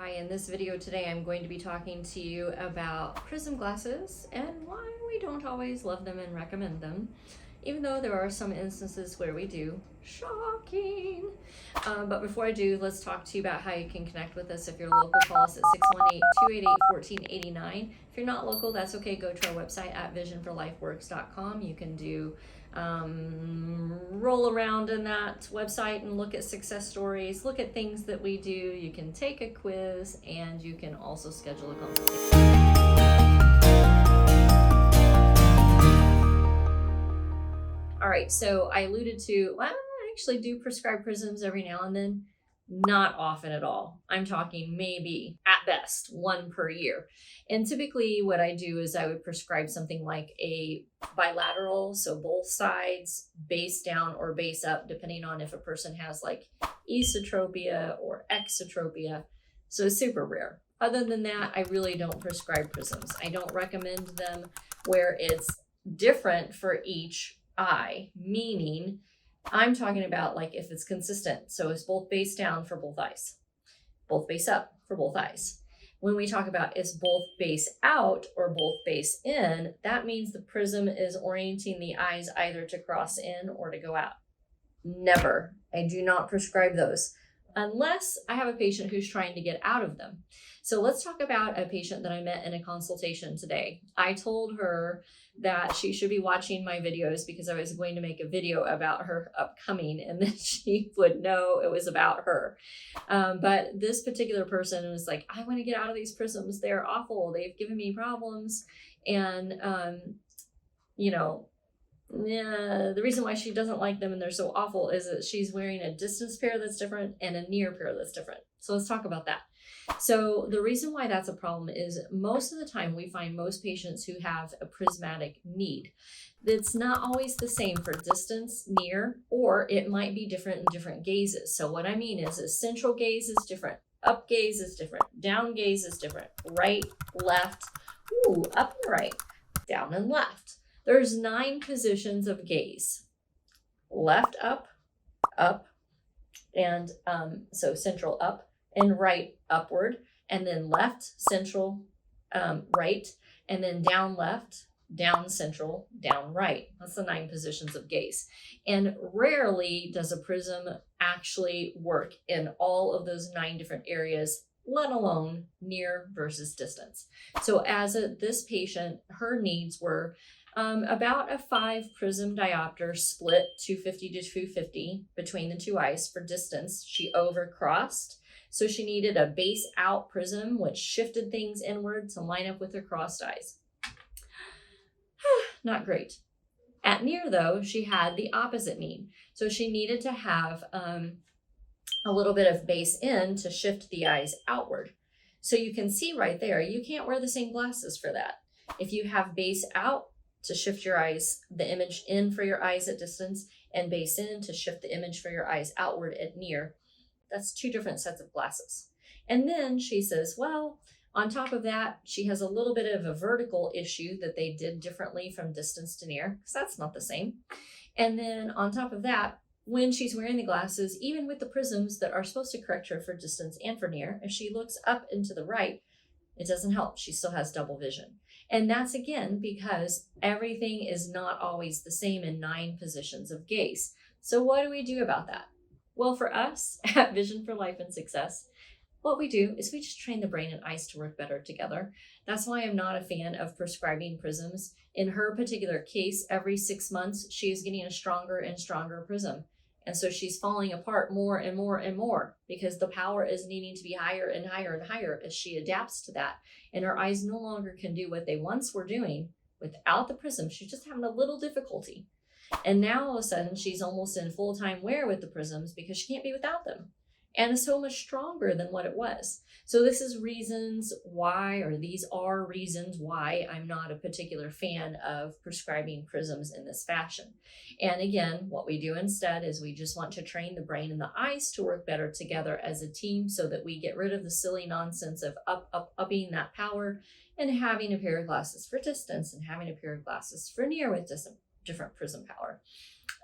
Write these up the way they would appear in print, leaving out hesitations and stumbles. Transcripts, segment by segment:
Hi, in this video today I'm going to be talking to you about Prism glasses and why we don't always love them and recommend them, even though there are some instances where we do. Shocking! But before I do, let's talk to you about how you can connect with us. If you're local, call us at 618-288-1489. If you're not local, that's okay. Go to our website at visionforlifeworks.com. You can do roll around in that website and look at success stories, look at things that we do. You can take a quiz, and you can also schedule a consultation. All right, so I alluded to, I actually do prescribe prisms every now and then, not often at all. I'm talking maybe at best one per year. And typically what I do is I would prescribe something like a bilateral, so both sides, base down or base up, depending on if a person has like esotropia or exotropia. So it's super rare. Other than that, I really don't prescribe prisms. I don't recommend them where it's different for each eye, meaning I'm talking about like if it's consistent. So it's both base down for both eyes, both base up for both eyes. When we talk about it's both base out or both base in, that means the prism is orienting the eyes either to cross in or to go out. Never. I do not prescribe those unless I have a patient who's trying to get out of them. So let's talk about a patient that I met in a consultation today. I told her that she should be watching my videos because I was going to make a video about her upcoming, and then she would know it was about her. But this particular person was like, I want to get out of these prisms. They're awful. They've given me problems. And, the reason why she doesn't like them and they're so awful is that she's wearing a distance pair that's different and a near pair that's different. So let's talk about that. So the reason why that's a problem is most of the time we find most patients who have a prismatic need. It's not always the same for distance, near, or it might be different in different gazes. So what I mean is a central gaze is different, up gaze is different, down gaze is different, right, left, up and right, down and left. There's 9 positions of gaze. Left up, and so central up, and right upward, and then left, central, right, and then down left, down central, down right. That's the 9 positions of gaze. And rarely does a prism actually work in all of those 9 different areas, let alone near versus distance. So as this patient, her needs were about a 5 prism diopter split 250 to 250 between the 2 eyes for distance. She overcrossed, so she needed a base out prism which shifted things inward to line up with her crossed eyes. Not great. At near though, she had the opposite need. So she needed to have a little bit of base in to shift the eyes outward. So you can see right there, you can't wear the same glasses for that. If you have base out to shift your eyes, the image in for your eyes at distance, and base in to shift the image for your eyes outward at near, that's 2 different sets of glasses. And then she says, well, on top of that, she has a little bit of a vertical issue that they did differently from distance to near, because that's not the same. And then on top of that, when she's wearing the glasses, even with the prisms that are supposed to correct her for distance and for near, if she looks up and to the right, it doesn't help. She still has double vision. And that's again because everything is not always the same in 9 positions of gaze. So what do we do about that? Well, for us at Vision for Life and Success, what we do is we just train the brain and eyes to work better together. That's why I'm not a fan of prescribing prisms. In her particular case, every 6 months, she is getting a stronger and stronger prism. And so she's falling apart more and more and more because the power is needing to be higher and higher and higher as she adapts to that. And her eyes no longer can do what they once were doing without the prism. She's just having a little difficulty. And now all of a sudden she's almost in full-time wear with the prisms because she can't be without them. And it's so much stronger than what it was. So this is reasons why, or these are reasons why I'm not a particular fan of prescribing prisms in this fashion. And again, what we do instead is we just want to train the brain and the eyes to work better together as a team so that we get rid of the silly nonsense of upping that power and having a pair of glasses for distance and having a pair of glasses for near with different prism power.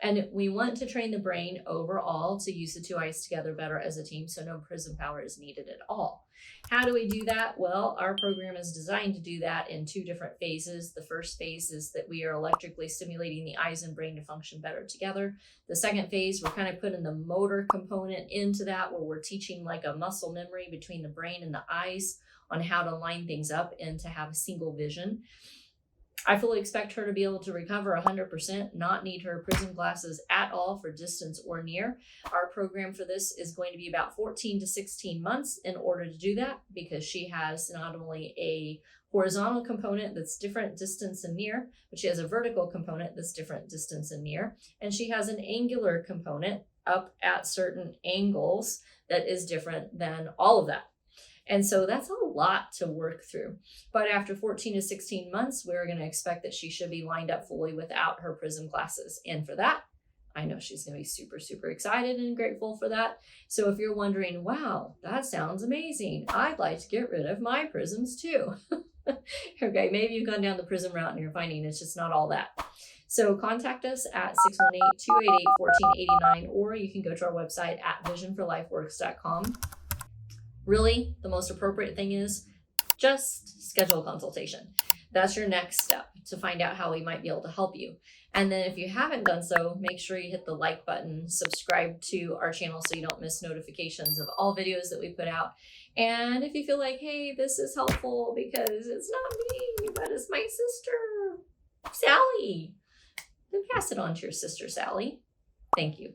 And we want to train the brain overall to use the two eyes together better as a team, so no prism power is needed at all. How do we do that? Well, our program is designed to do that in 2 different phases. The first phase is that we are electrically stimulating the eyes and brain to function better together. The second phase, we're kind of putting the motor component into that, where we're teaching like a muscle memory between the brain and the eyes on how to line things up and to have a single vision. I fully expect her to be able to recover 100%, not need her Prism glasses at all for distance or near. Our program for this is going to be about 14 to 16 months in order to do that, because she has not only a horizontal component that's different distance and near, but she has a vertical component that's different distance and near, and she has an angular component up at certain angles that is different than all of that. And so that's a lot to work through. But after 14 to 16 months, we're going to expect that she should be lined up fully without her Prism glasses. And for that, I know she's going to be super, super excited and grateful for that. So if you're wondering, wow, that sounds amazing, I'd like to get rid of my Prisms too. Okay, maybe you've gone down the Prism route and you're finding it's just not all that. So contact us at 618-288-1489, or you can go to our website at visionforlifeworks.com. Really, the most appropriate thing is just schedule a consultation. That's your next step to find out how we might be able to help you. And then if you haven't done so, make sure you hit the like button, subscribe to our channel so you don't miss notifications of all videos that we put out. And if you feel like, hey, this is helpful because it's not me, but it's my sister, Sally, then pass it on to your sister, Sally. Thank you.